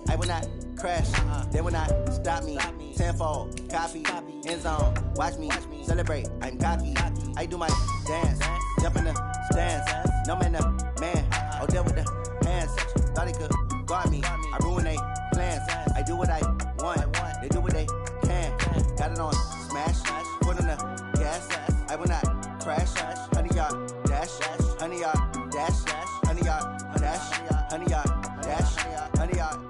I will not crash. They will not stop me. Tenfold, copy, end zone. Watch me celebrate. I'm cocky. I do my dance. Jump in the stands. No man, the man. Oh, there with the hands. Thought he could guard me. I ruin they plans. I do what I want. They do what they can. Got it on smash. Put on the gas. I will not crash. 100 yard dash. 100 yard dash. 100 yard dash. 100 yard dash. 100 yard dash.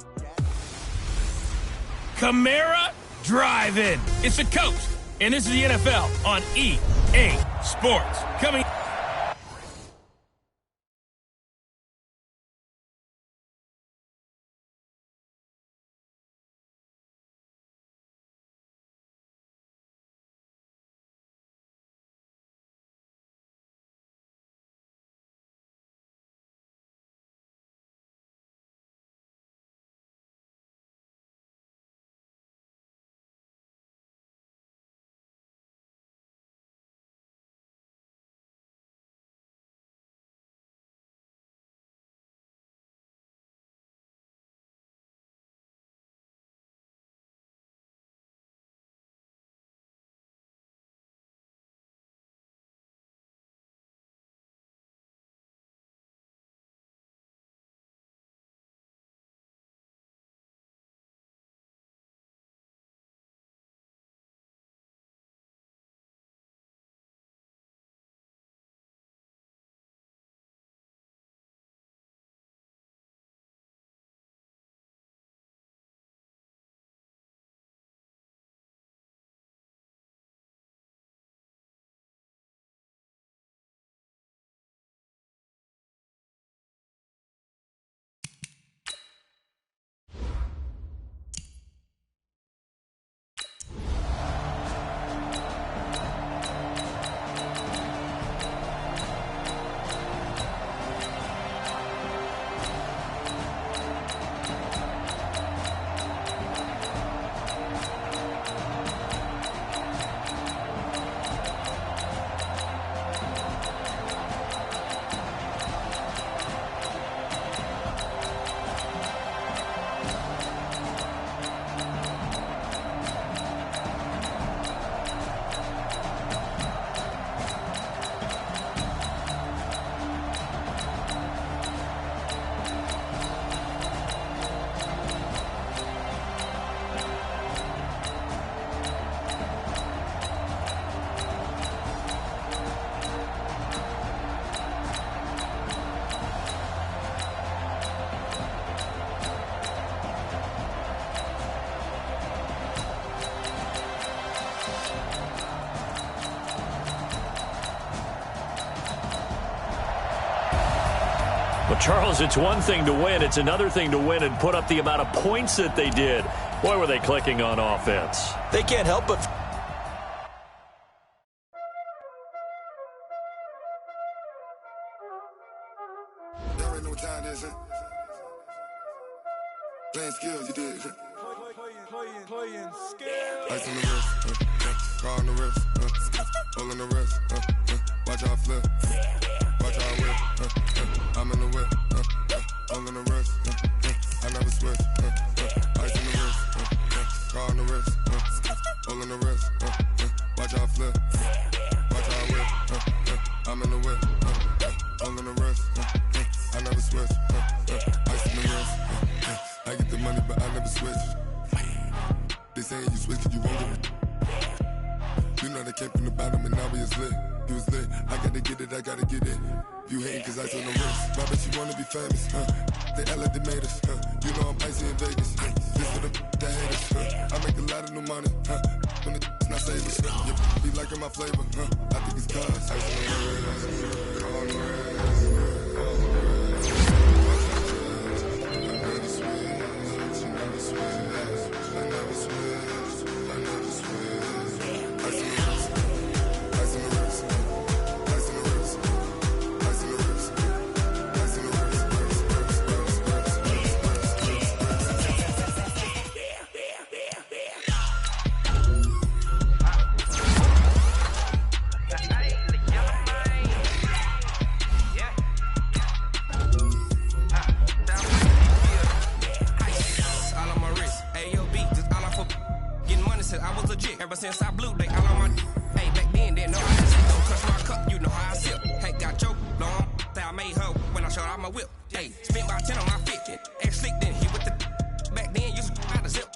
Camara Drive-In. It's the coach, and this is the NFL on EA Sports. Coming. Well, Charles, it's one thing to win. It's another thing to win and put up the amount of points that they did. Boy, were they clicking on offense. They can't help but... You already know what time it is, huh? Playing skills, you did. Playing skills. Ice on the wrist, car on the wrist, hole in the wrist, watch how I flip, watch how I whip, I'm in the whip, hole in the wrist, I never switch, ice on the wrist, car on the wrist, hole in the wrist, watch how I flip, watch how I whip, I'm in the whip, hole in the wrist, I never switch, ice on the wrist, I get the money but I never switch. They saying you switch cause you won't get it. You know they came from the bottom and now we is lit. You was lit, I gotta get it, I gotta get it. You hating cause ice on the wrist. I bet you wanna be famous, They act like they made us, You know I'm icy in Vegas, This for the that hate us, I make a lot of new money, When it's not savers, You be liking my flavor, I think it's cause ice on the wrist, on the wrist. was a jig. Ever since I blew, they all on my hey, back then, didn't know I had shit. Don't touch my cup, you know how I sip. Hey, got choke, long. Say I made her when I showed out my whip. Hey, spent my 10 on my fit. Ex-slick, then he with the back then, used to out the zip.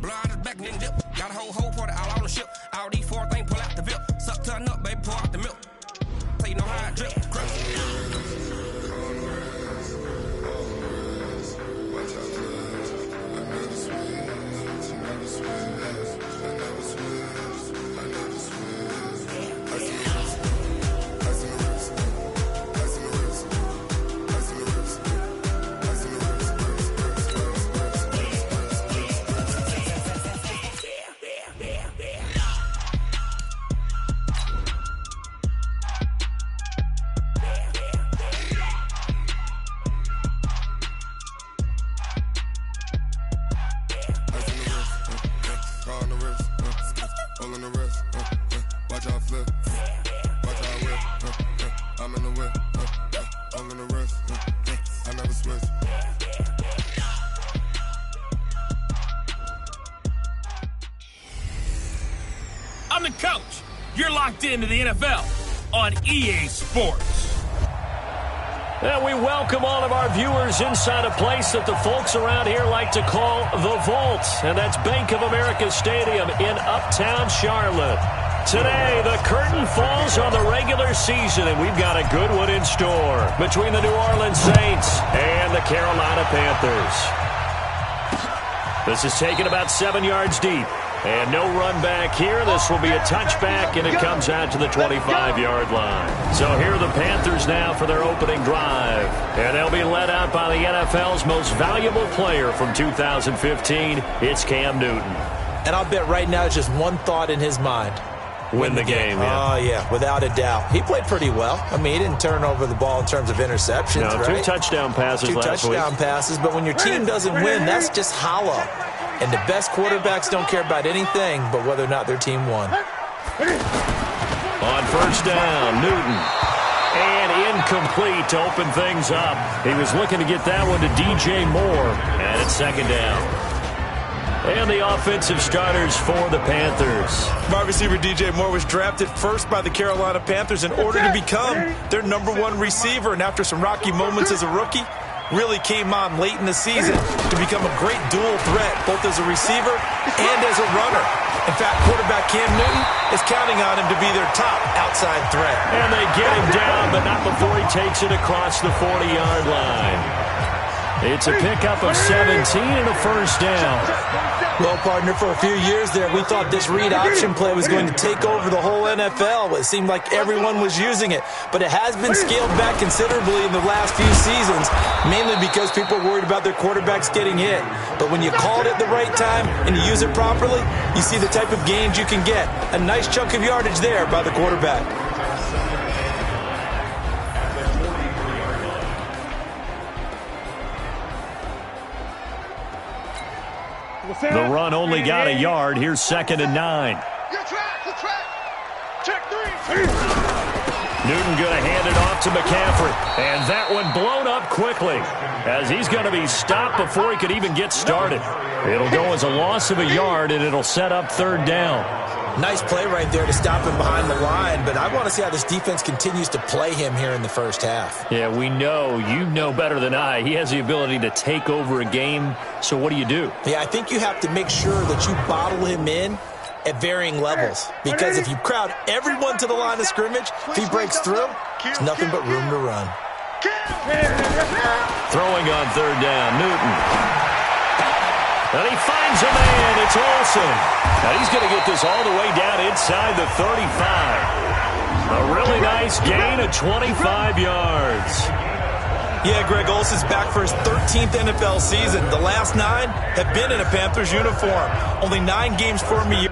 Blow out his back, then dip. Got a whole party all on the ship. All these 4 things, pull out the VIP. Suck to a nut, baby, pour out the milk. So you know how I drip. I'm the coach. You're locked into the NFL on EA Sports. And we welcome all of our viewers inside a place that the folks around here like to call the Vault. And that's Bank of America Stadium in Uptown Charlotte. Today, the curtain falls on the regular season, and we've got a good one in store between the New Orleans Saints and the Carolina Panthers. This is taken about 7 yards deep. And no run back here. This will be a touchback, and it comes out to the 25-yard line. So here are the Panthers now for their opening drive. And they'll be led out by the NFL's most valuable player from 2015. It's Cam Newton. And I'll bet right now it's just one thought in his mind. Win the game. Oh, yeah, without a doubt. He played pretty well. I mean, he didn't turn over the ball in terms of interceptions, no, right? 2 touchdown passes last week. 2 touchdown passes, but when your team doesn't win, that's just hollow. And the best quarterbacks don't care about anything but whether or not their team won. On first down, Newton. And incomplete to open things up. He was looking to get that one to DJ Moore. And it's second down. And the offensive starters for the Panthers. Wide receiver DJ Moore was drafted first by the Carolina Panthers in order to become their #1 receiver. And after some rocky moments as a rookie, really came on late in the season to become a great dual threat, both as a receiver and as a runner. In fact, quarterback Cam Newton is counting on him to be their top outside threat. And they get him down, but not before he takes it across the 40-yard line. It's a pickup of 17 and a first down. Well, partner, for a few years there, we thought this read option play was going to take over the whole NFL. It seemed like everyone was using it, but it has been scaled back considerably in the last few seasons, mainly because people are worried about their quarterbacks getting hit. But when you call it at the right time and you use it properly, you see the type of gains you can get. A nice chunk of yardage there by the quarterback. The run only got a yard. Here's 2nd and 9. Newton going to hand it off to McCaffrey. And that one blown up quickly as he's going to be stopped before he could even get started. It'll go as a loss of a yard, and it'll set up 3rd down. Nice play right there to stop him behind the line, but I want to see how this defense continues to play him here in the first half. Yeah, we know. You know better than I. He has the ability to take over a game, so what do you do? Yeah, I think you have to make sure that you bottle him in at varying levels, because if you crowd everyone to the line of scrimmage, if he breaks through, there's nothing but room to run. Throwing on 3rd down, Newton. And he finds a man. It's Olsen. And he's going to get this all the way down inside the 35. A really nice gain of 25 yards. Yeah, Greg Olsen's back for his 13th NFL season. The last 9 have been in a Panthers uniform. Only 9 games for him a year.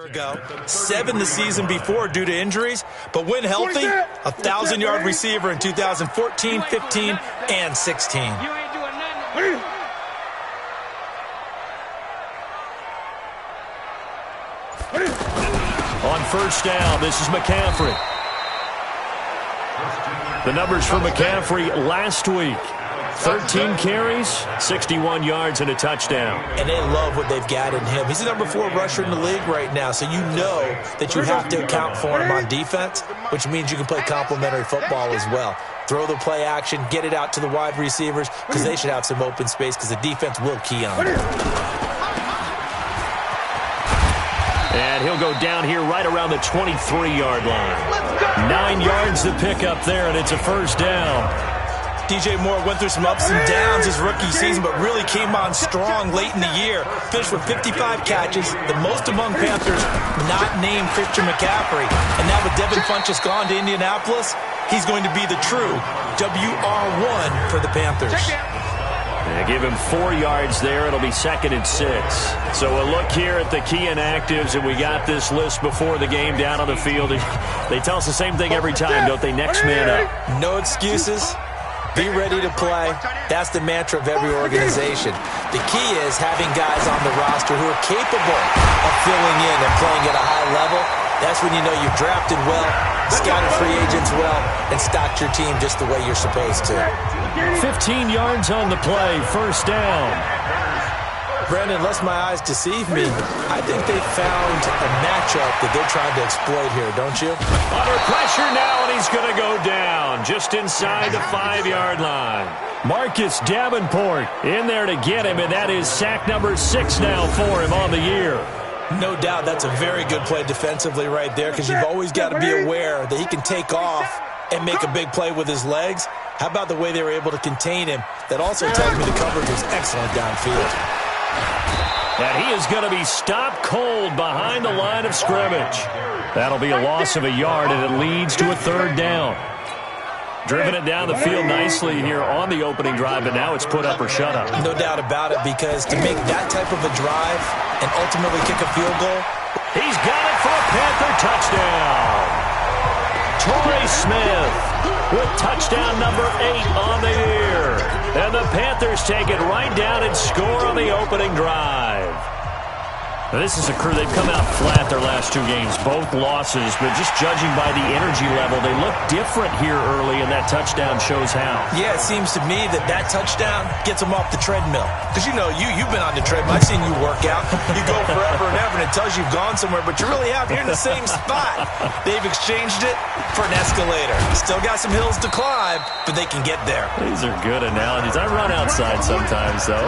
Ago, 7 the season before due to injuries, but when healthy, 1,000-yard receiver in 2014, 15, and 16. On first down, this is McCaffrey. The numbers for McCaffrey last week. 13 carries, 61 yards, and a touchdown. And they love what they've got in him. He's the number 4 rusher in the league right now, so you know that you have to account for him on defense, which means you can play complementary football as well. Throw the play action, get it out to the wide receivers, because they should have some open space, because the defense will key on it. And he'll go down here right around the 23-yard line. 9 yards to pick up there, and it's a first down. DJ Moore went through some ups and downs his rookie season, but really came on strong late in the year. Finished with 55 catches, the most among Panthers not named Christian McCaffrey. And now with Devin Funchess gone to Indianapolis, he's going to be the true WR1 for the Panthers. Give him 4 yards there. It'll be 2nd and 6. So a look here at the key inactives, and we got this list before the game down on the field. They tell us the same thing every time, don't they? Next man up. No excuses. Be ready to play. That's the mantra of every organization. The key is having guys on the roster who are capable of filling in and playing at a high level. That's when you know you've drafted well, scouted free agents well, and stocked your team just the way you're supposed to. 15 yards on the play, first down. Brandon, unless my eyes deceive me, I think they found a matchup that they're trying to exploit here, don't you? Under pressure now, and he's going to go down just inside the 5-yard line. Marcus Davenport in there to get him, and that is sack number 6 now for him on the year. No doubt that's a very good play defensively right there, because you've always got to be aware that he can take off and make a big play with his legs. How about the way they were able to contain him? That also tells me the coverage was excellent downfield. And he is going to be stopped cold behind the line of scrimmage. That'll be a loss of a yard, and it leads to a 3rd down. Driven it down the field nicely here on the opening drive, but now it's put up or shut up. No doubt about it, because to make that type of a drive and ultimately kick a field goal. He's got it for a Panther touchdown. Torrey Smith with touchdown number 8 on the year. And the Panthers take it right down and score on the opening drive. Now, this is a crew, they've come out flat their last 2 games, both losses, but just judging by the energy level, they look different here early, and that touchdown shows how. Yeah, it seems to me that touchdown gets them off the treadmill. Because, you know, you've been on the treadmill. I've seen you work out. You go forever and ever, and it tells you you've gone somewhere, but you really have. You're in the same spot. They've exchanged it for an escalator. Still got some hills to climb, but they can get there. These are good analogies. I run outside sometimes, though.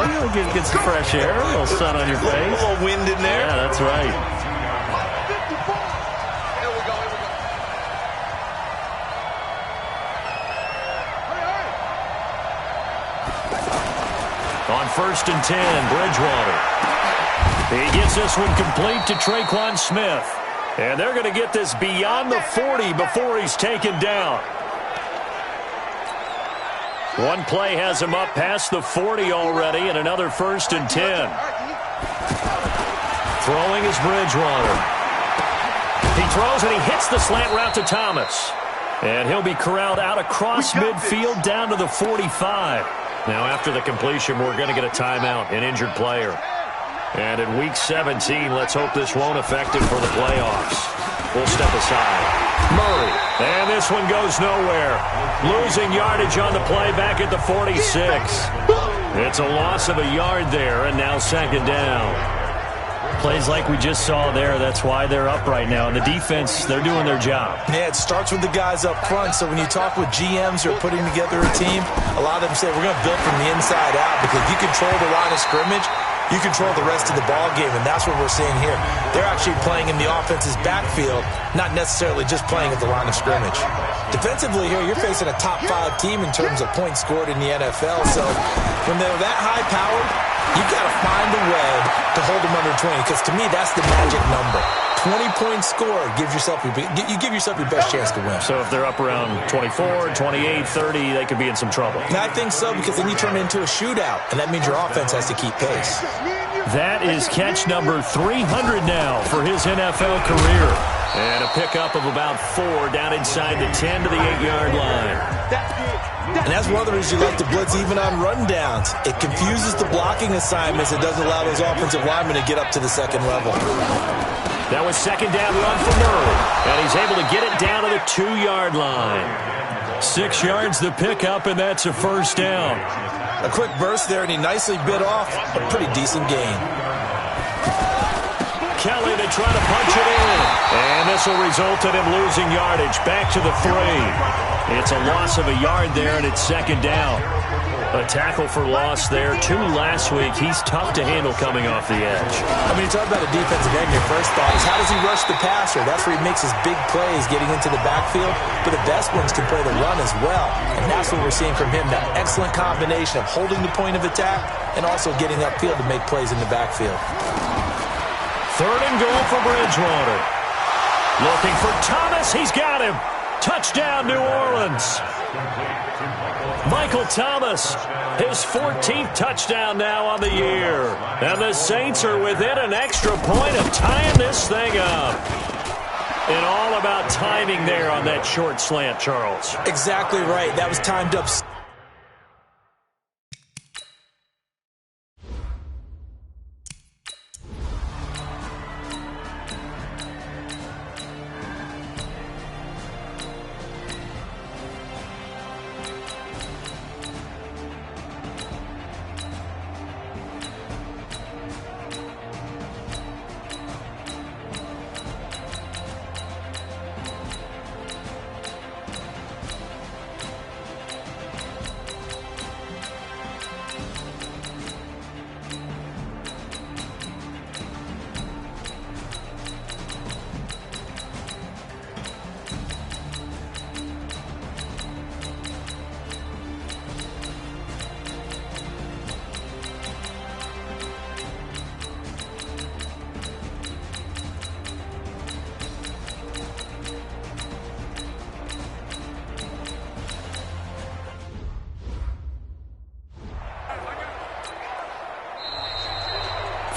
Get some fresh air, a little sun on your face. A little wind in there. Yeah, that's right. On 1st and 10, Bridgewater. He gets this one complete to Traquan Smith. And they're going to get this beyond the 40 before he's taken down. One play has him up past the 40 already, and another 1st and 10. Throwing is Bridgewater. He throws and he hits the slant route to Thomas. And he'll be corralled out across midfield down to the 45. Now after the completion, we're going to get a timeout, an injured player. And in week 17, let's hope this won't affect him for the playoffs. We'll step aside. Murray. And this one goes nowhere. Losing yardage on the play back at the 46. It's a loss of a yard there, and now 2nd down. Plays like we just saw there, that's why they're up right now. And the defense, they're doing their job. Yeah, it starts with the guys up front. So when you talk with GMs who are putting together a team, a lot of them say we're going to build from the inside out, because if you control the line of scrimmage, you control the rest of the ball game, and that's what we're seeing here. They're actually playing in the offense's backfield, not necessarily just playing at the line of scrimmage. Defensively here, you're facing a top 5 team in terms of points scored in the NFL. So when they're that high-powered, you've got to find a way to hold them under 20, because to me, that's the magic number. 20-point score gives yourself you give yourself your best chance to win. So if they're up around 24, 28, 30, they could be in some trouble. And I think so, because then you turn it into a shootout, and that means your offense has to keep pace. That is catch number 300 now for his NFL career. And a pickup of about 4 down inside the 10 to the 8-yard line. And that's one of the reasons you like to blitz even on rundowns. It confuses the blocking assignments. It doesn't allow those offensive linemen to get up to the second level. That was second down run for Murray. And he's able to get it down to the 2-yard line. 6 yards the pickup, and that's a first down. A quick burst there, and he nicely bit off a pretty decent gain. Kelly to try to punch it in. And this will result in him losing yardage. Back to the 3. It's a loss of a yard there, and it's second down. A tackle for loss there. 2 last week. He's tough to handle coming off the edge. I mean, you talk about a defensive end, your first thought is how does he rush the passer? That's where he makes his big plays getting into the backfield. But the best ones can play the run as well. And that's what we're seeing from him, that excellent combination of holding the point of attack and also getting upfield to make plays in the backfield. 3rd and goal for Bridgewater. Looking for Thomas. He's got him. Touchdown, New Orleans. Michael Thomas, his 14th touchdown now on the year. And the Saints are within an extra point of tying this thing up. And all about timing there on that short slant, Charles. Exactly right. That was timed up.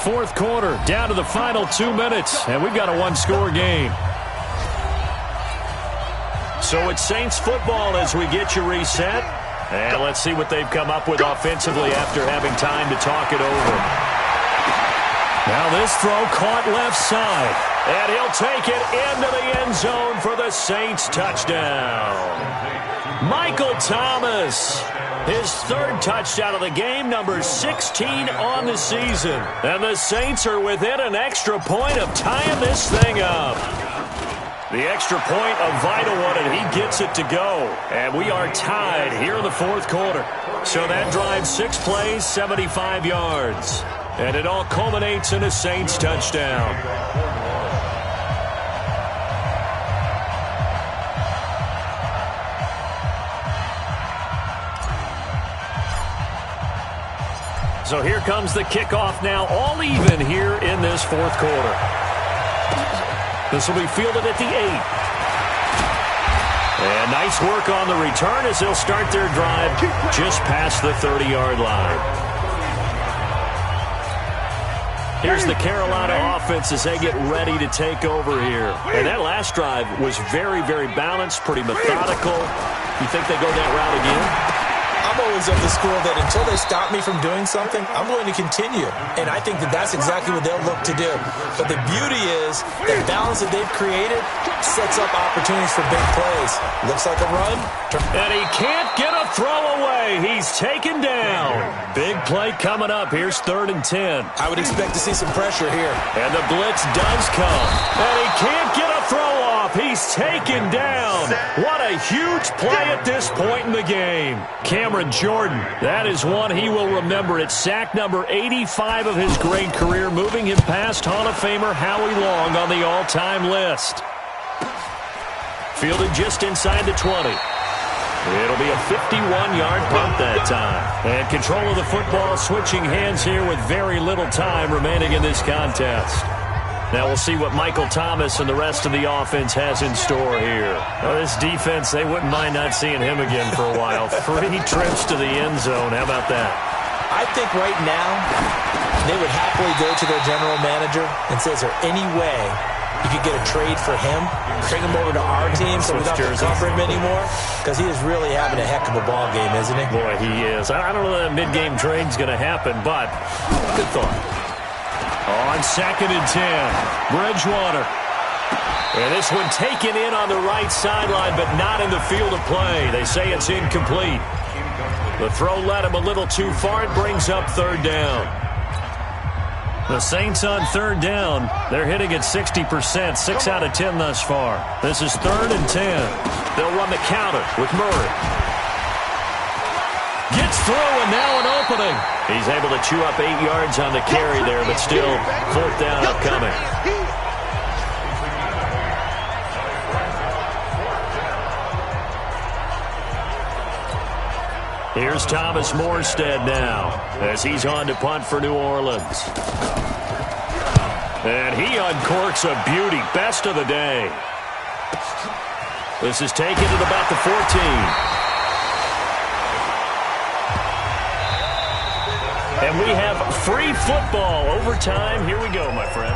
Fourth quarter, down to the final 2 minutes, and we've got a 1-score game. So it's Saints football as we get you reset. And let's see what they've come up with offensively after having time to talk it over. Now this throw caught left side, and he'll take it into the end zone for the Saints touchdown. Michael Thomas. His 3rd touchdown of the game, number 16 on the season. And the Saints are within an extra point of tying this thing up. The extra point, a vital one, and he gets it to go. And we are tied here in the 4th quarter. So that drives 6 plays, 75 yards. And it all culminates in a Saints touchdown. So here comes the kickoff now, all even here in this 4th quarter. This will be fielded at the 8. And nice work on the return as they'll start their drive just past the 30-yard line. Here's the Carolina offense as they get ready to take over here. And that last drive was very, very balanced, pretty methodical. You think they go that route again? I'm always of the school that until they stop me from doing something, I'm going to continue. And I think that that's exactly what they'll look to do. But the beauty is that balance that they've created sets up opportunities for big plays. Looks like a run. And he can't get a throw away. He's taken down. Big play coming up. Here's 3rd and 10. I would expect to see some pressure here. And the blitz does come. And he can't get a throw off. He's taken down. What a huge play at this point in the game. Cameron Jordan, that is one he will remember. It's sack number 85 of his great career, moving him past Hall of Famer Howie Long on the all-time list. Fielded just inside the 20. It'll be a 51-yard punt that time. And control of the football switching hands here with very little time remaining in this contest. Now we'll see what Michael Thomas and the rest of the offense has in store here. Well, this defense, they wouldn't mind not seeing him again for a while. 3 trips to the end zone. How about that? I think right now they would happily go to their general manager and say, is there any way you could get a trade for him, bring him over to our team so we don't have to cover him anymore? Because he is really having a heck of a ball game, isn't he? Boy, he is. I don't know that mid-game trade's going to happen, but good thought. On 2nd and 10, Bridgewater. And this one taken in on the right sideline, but not in the field of play. They say it's incomplete. The throw led him a little too far. It brings up 3rd down. The Saints on 3rd down. They're hitting at 60%, 6 out of 10 thus far. This is 3rd and 10. They'll run the counter with Murray. Gets through, and now an opening. He's able to chew up 8 yards on the carry there, but still 4th down upcoming. Here's Thomas Morstead now as he's on to punt for New Orleans. And he uncorks a beauty. Best of the day. This is taken at about the 14. And we have free football. Overtime. Here we go, my friend.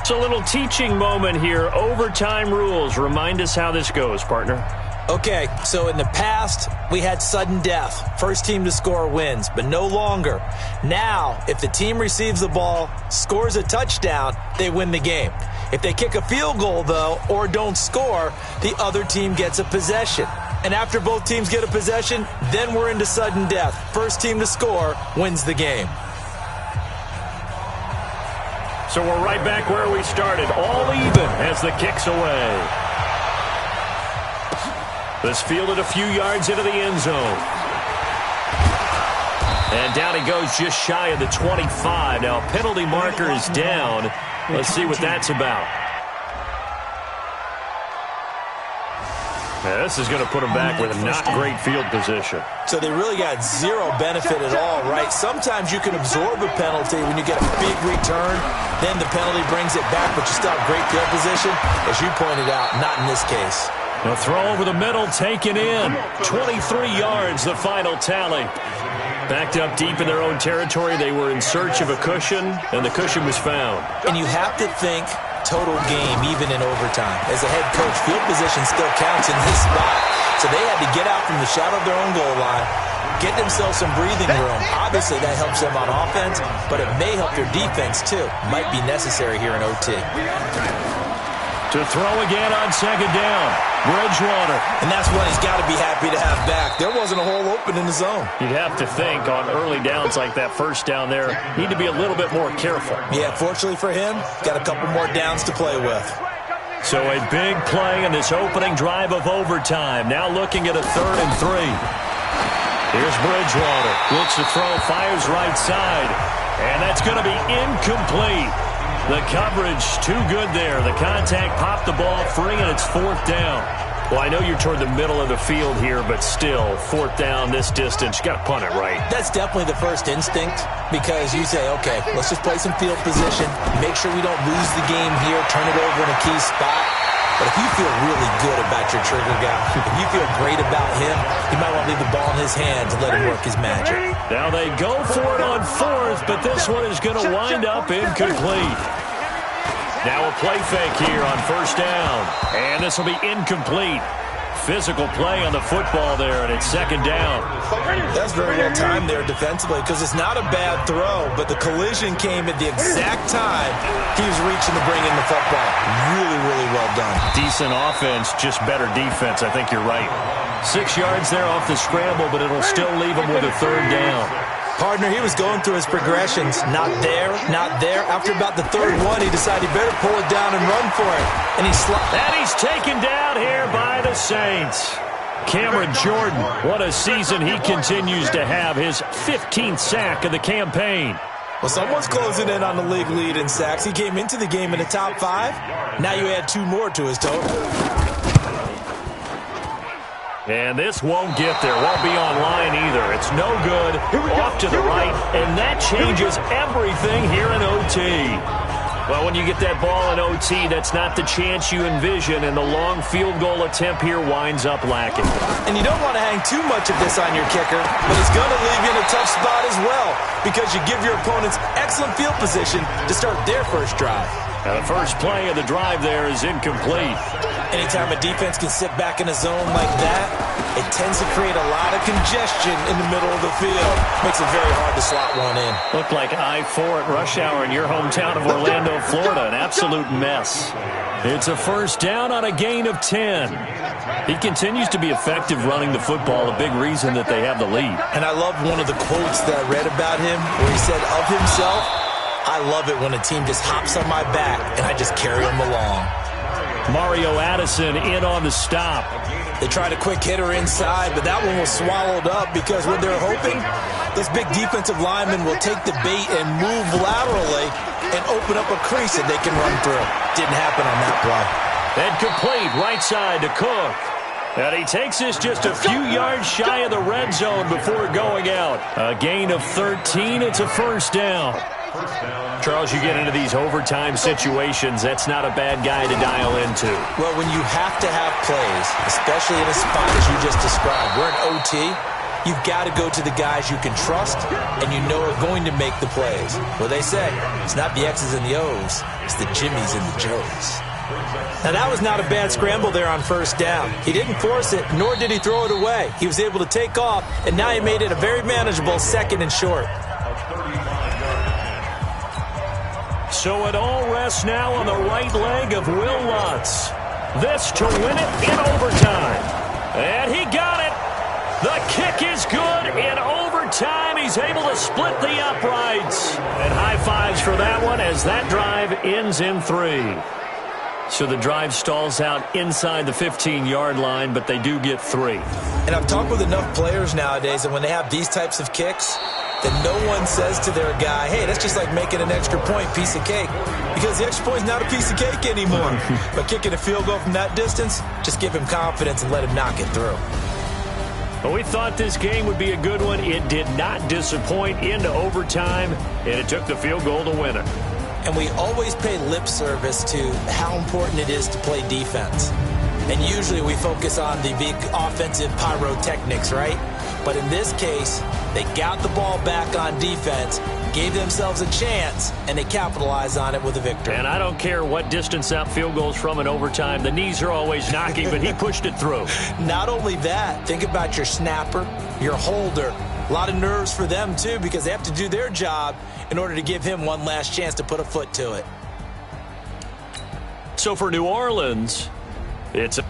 It's a little teaching moment here. Overtime rules. Remind us how this goes, partner. Okay, so in the past, we had sudden death. First team to score wins, but no longer. Now, if the team receives the ball, scores a touchdown, they win the game. If they kick a field goal, though, or don't score, the other team gets a possession. And after both teams get a possession, then we're into sudden death. First team to score wins the game. So we're right back where we started, all even as the kick's away. This fielded a few yards into the end zone. And down he goes just shy of the 25. Now a penalty marker is down. Let's see what that's about. Now, this is going to put him back with a not great field position. So they really got zero benefit at all, right? Sometimes you can absorb a penalty when you get a big return. Then the penalty brings it back, but you still have great field position. As you pointed out, not in this case. A throw over the middle, taken in. 23 yards, the final tally. Backed up deep in their own territory. They were in search of a cushion, and the cushion was found. And you have to think total game, even in overtime. As a head coach, field position still counts in this spot. So they had to get out from the shadow of their own goal line, get themselves some breathing room. Obviously, that helps them on offense, but it may help their defense, too. Might be necessary here in OT. To throw again on 2nd down. Bridgewater. And that's one he's got to be happy to have back. There wasn't a hole open in the zone. You'd have to think on early downs like that, first down there, need to be a little bit more careful. Yeah, fortunately for him, got a couple more downs to play with. So a big play in this opening drive of overtime. Now looking at a 3rd and 3. Here's Bridgewater. Looks to throw, fires right side. And that's going to be incomplete. The coverage too good there. The contact popped the ball free, and it's 4th down. Well, I know you're toward the middle of the field here, but still, 4th down this distance. You got to punt it right. That's definitely the first instinct because you say, okay, let's just play some field position, make sure we don't lose the game here, turn it over in a key spot. But if you feel really good about your trigger guy, if you feel great about him, you might want to leave the ball in his hands and let him work his magic. Now they go for it on 4th, but this one is going to wind up incomplete. Now a play fake here on 1st down, and this will be incomplete. Physical play on the football there, and it's 2nd down. That's very well timed there defensively because it's not a bad throw, but the collision came at the exact time he was reaching to bring in the football. Really, really well done. Decent offense, just better defense. I think you're right. 6 yards there off the scramble, but it'll still leave him with a 3rd down. Partner, he was going through his progressions. Not there, not there. After about the 3rd one, he decided he better pull it down and run for it. And he's taken down here by the Saints. Cameron Jordan, what a season he continues to have. His 15th sack of the campaign. Well, someone's closing in on the league lead in sacks. He came into the game in the top 5. Now you add 2 more to his total. And this won't get there, won't be online either. It's no good, off to the right, and that changes everything here in OT. Well, when you get that ball in OT, that's not the chance you envision, and the long field goal attempt here winds up lacking. And you don't want to hang too much of this on your kicker, but it's going to leave you in a tough spot as well, because you give your opponents excellent field position to start their first drive. Now, the first play of the drive there is incomplete. Anytime a defense can sit back in a zone like that, it tends to create a lot of congestion in the middle of the field. Makes it very hard to slot one in. Looked like I-4 at rush hour in your hometown of Orlando, Florida. An absolute mess. It's a first down on a gain of 10. He continues to be effective running the football, a big reason that they have the lead. And I love one of the quotes that I read about him where he said of himself, "I love it when a team just hops on my back and I just carry them along." Mario Addison in on the stop. They tried a quick hitter inside, but that one was swallowed up because what they're hoping, those big defensive linemen will take the bait and move laterally and open up a crease that they can run through. Didn't happen on that play. And complete right side to Cook. And he takes this just a few yards shy of the red zone before going out. A gain of 13. It's a first down. Charles, you get into these overtime situations, that's not a bad guy to dial into. Well, when you have to have plays, especially in a spot as you just described, we're in OT, you've got to go to the guys you can trust and you know are going to make the plays. Well, they say it's not the X's and the O's, it's the Jimmys and the Joes. Now, that was not a bad scramble there on first down. He didn't force it, nor did he throw it away. He was able to take off, and now he made it a very manageable second and short. So it all rests now on the right leg of Will Lutz. This to win it in overtime. And he got it. The kick is good in overtime. He's able to split the uprights. And high fives for that one as that drive ends in 3. So the drive stalls out inside the 15-yard line, but they do get 3. And I've talked with enough players nowadays that when they have these types of kicks, that no one says to their guy, hey, that's just like making an extra point piece of cake. Because the extra point is not a piece of cake anymore. But kicking a field goal from that distance, just give him confidence and let him knock it through. Well, we thought this game would be a good one. It did not disappoint into overtime, and it took the field goal to win it. And we always pay lip service to how important it is to play defense. And usually we focus on the big offensive pyrotechnics, right? But in this case, they got the ball back on defense, gave themselves a chance, and they capitalized on it with a victory. And I don't care what distance that field goes from in overtime. The knees are always knocking, but he pushed it through. Not only that, think about your snapper, your holder. A lot of nerves for them, too, because they have to do their job in order to give him one last chance to put a foot to it. So for New Orleans, it's a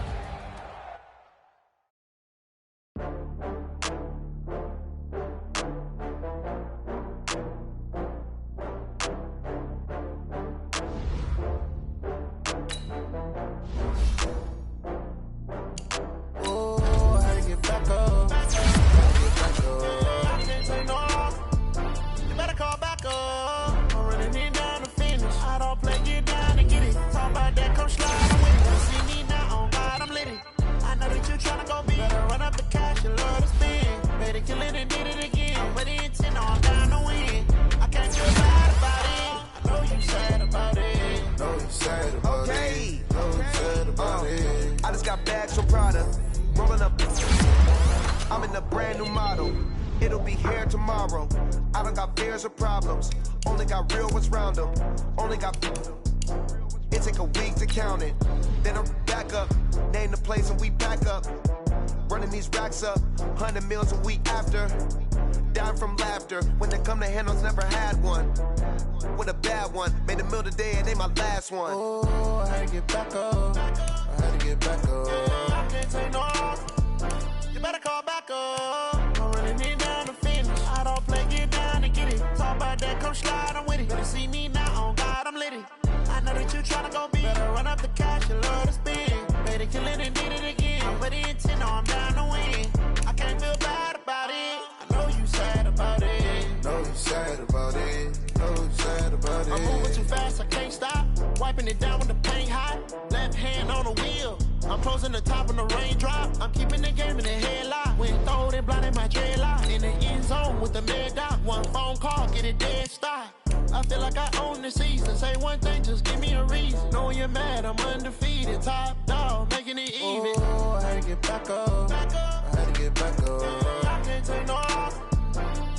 Wiping it down when the paint hot. Left hand on the wheel. I'm closing the top on the raindrop. I'm keeping the game in the headlock. Went throwed and blinded my dreadlock. In the end zone with the mad dot. One phone call, get it dead stop. I feel like I own the season. Say one thing, just give me a reason. Knowing you're mad, I'm undefeated. Top dog, making it even. Oh, I had to get back up. I had to get back up. I can't take no off.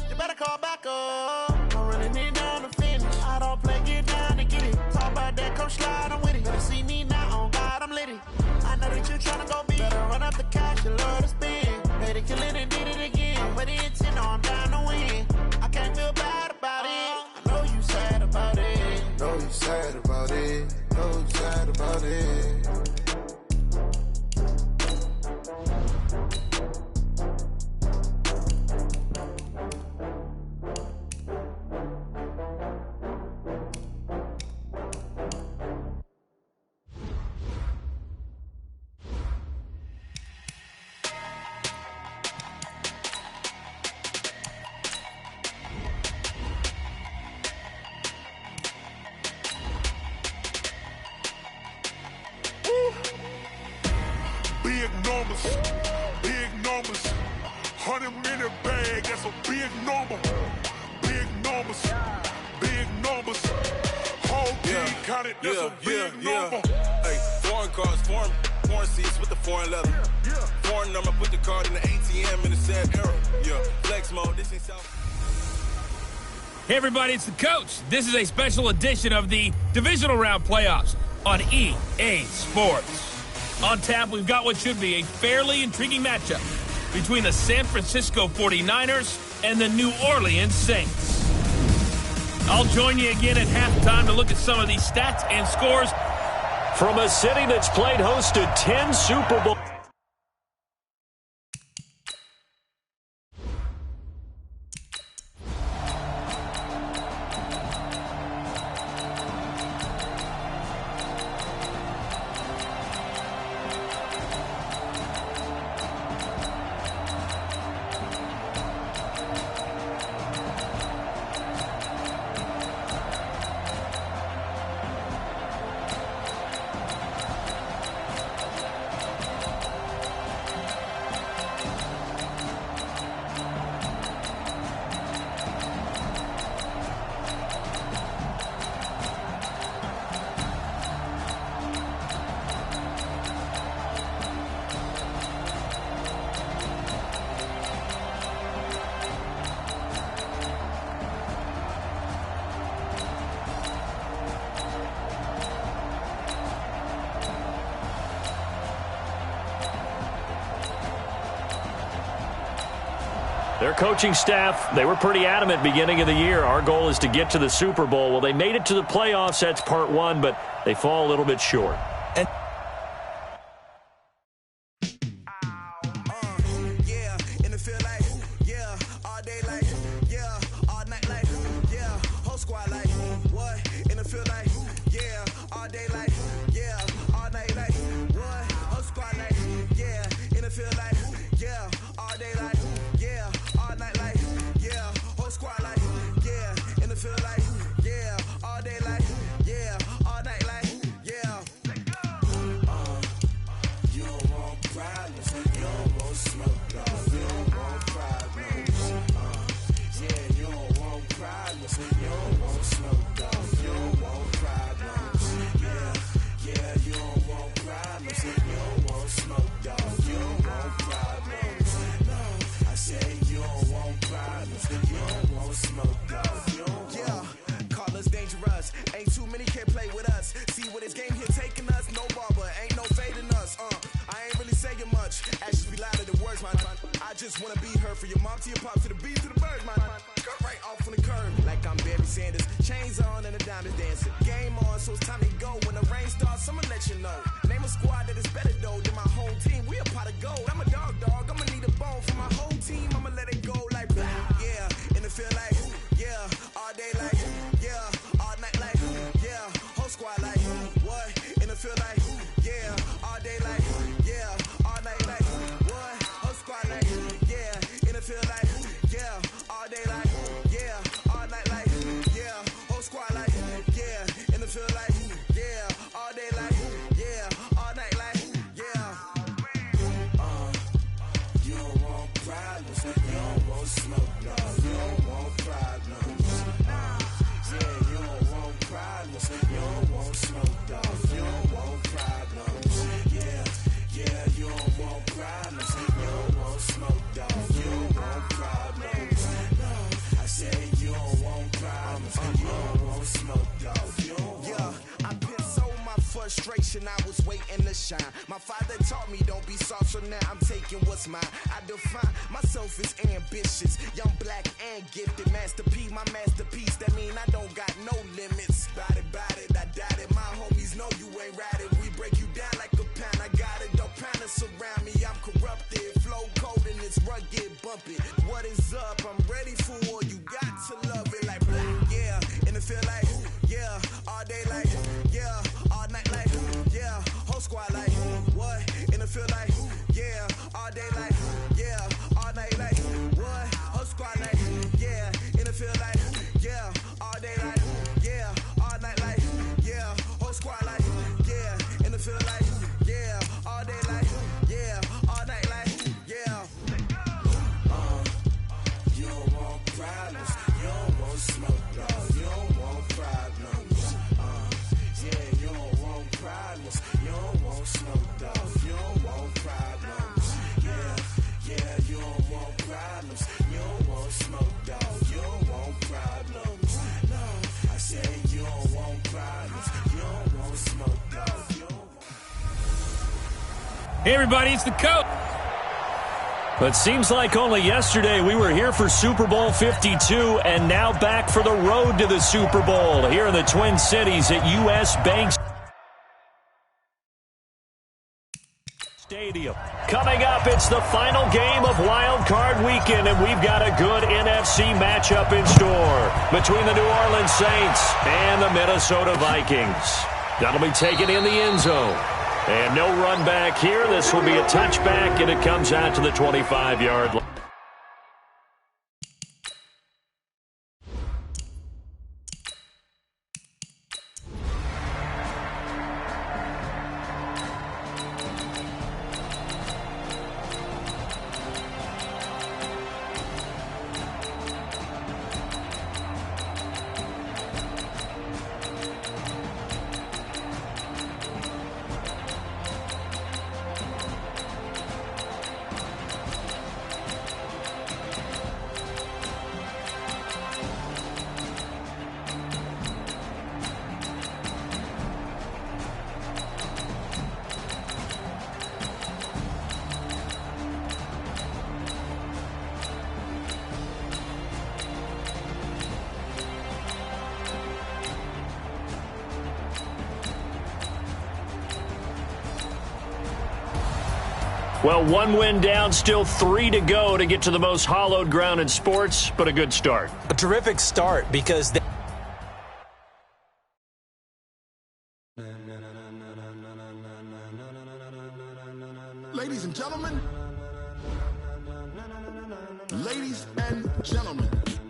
You better call back up. I'm running it down to finish. I don't play, get down to get it. Talk about that, come slide, I'm with it. Better see me now, on God, I'm lit it. I know that you're trying to go big. Better run up the cash, you love to spend. Paid to kill it and did it again. But the intent, I'm down to win. I can't feel bad about it. I know you sad about it. Know you sad about it. Know you sad about it. Big numbers, 100-minute bag, that's a big number. Big numbers, whole team counted, that's a big number. Hey, foreign cars, foreign seats with the foreign leather. Foreign number, put the card in the ATM in the sad era. Yeah, flex mode, this ain't South. Hey everybody, it's the coach. This is a special edition of the divisional round playoffs on EA Sports. On tap, we've got what should be a fairly intriguing matchup between the San Francisco 49ers and the New Orleans Saints. I'll join you again at halftime to look at some of these stats and scores from a city that's played host to 10 Super Bowls. Their coaching staff, they were pretty adamant beginning of the year. Our goal is to get to the Super Bowl. Well, they made it to the playoffs. That's part one, but they fall a little bit short. And dog. You don't want problems. Yeah, you don't want problems. You don't want smoke, dog. You don't want problems. Yeah, you don't want problems. You don't want smoke, dog. You don't want problems. No, I said you don't want problems. You don't want smoke, dog. You don't want. I've been so my frustration, I was waiting to shine. My father taught me don't be soft, so now I'm taking what's mine. I define myself as ambitious, young, black, and gifted. Master P, my masterpiece. That mean I don't got no limits. Bout it, I doubt it. My homies know you ain't ratted. We break you down like a pound. I got it, don't panic surround me. I'm corrupted, flow cold and it's rugged, bumpy. What is up? I'm ready for war. You got to love it like black, yeah. And it feel like, yeah, all day like, yeah, all night like, yeah, whole squad like, what? And it feel like, yeah, all day like, yeah, all night like, what? Whole squad like, yeah, and it feel like, yeah, all day like, yeah, all night like, yeah, whole squad like, yeah, and it feel like, yeah, all day like, yeah, all night like, yeah. You don't want problems, you don't want smoke, dog. You don't want problems. Yeah, you don't want problems, you don't want smoke, dog. You don't want problems. Yeah, you don't want problems, you don't want smoke, dog. You don't want problems. No, I said you don't want problems, you don't want smoke, dog. You don't. Hey, everybody, it's the coach. But seems like only yesterday we were here for Super Bowl 52 and now back for the road to the Super Bowl here in the Twin Cities at U.S. Bank Stadium. Coming up, it's the final game of Wild Card Weekend, and we've got a good NFC matchup in store between the New Orleans Saints and the Minnesota Vikings. That'll be taken in the end zone. And no run back here. This will be a touchback, and it comes out to the 25-yard line. Well, one win down, still 3 to go to get to the most hallowed ground in sports, but a good start. A terrific start because they Ladies and gentlemen,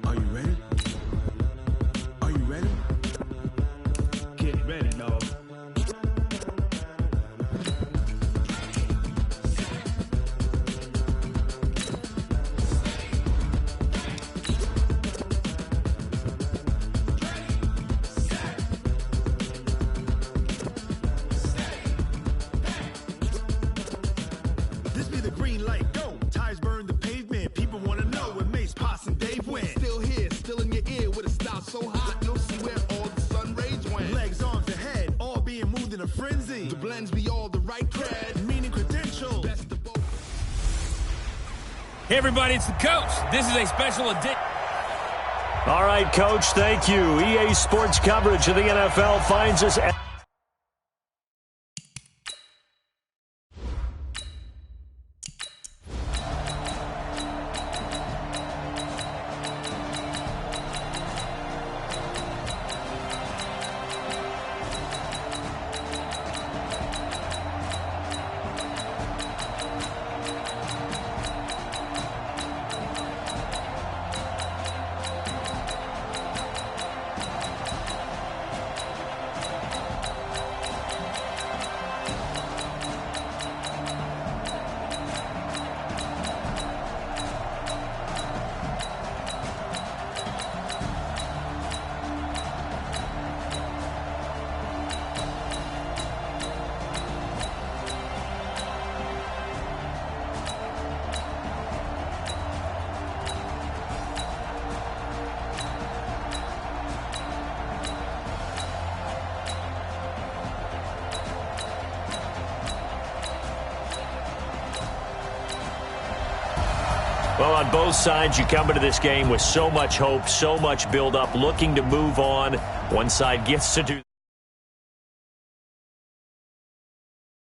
are you ready? Are you ready? Get ready, dog. This be the green light, go. Tires burn the pavement. People want to know where Mace, Poss, and Dave went. Still here, still in your ear with a style so hot. No see where all the sun rays went. Legs, arms, and head, all being moved in a frenzy. The blends be all the right cred, meaning credential. Best of both. Hey, everybody, it's the coach. This is a special edition. All right, Coach, thank you. EA Sports coverage of the NFL finds us at Well, on both sides, you come into this game with so much hope, so much build-up, looking to move on. One side gets to do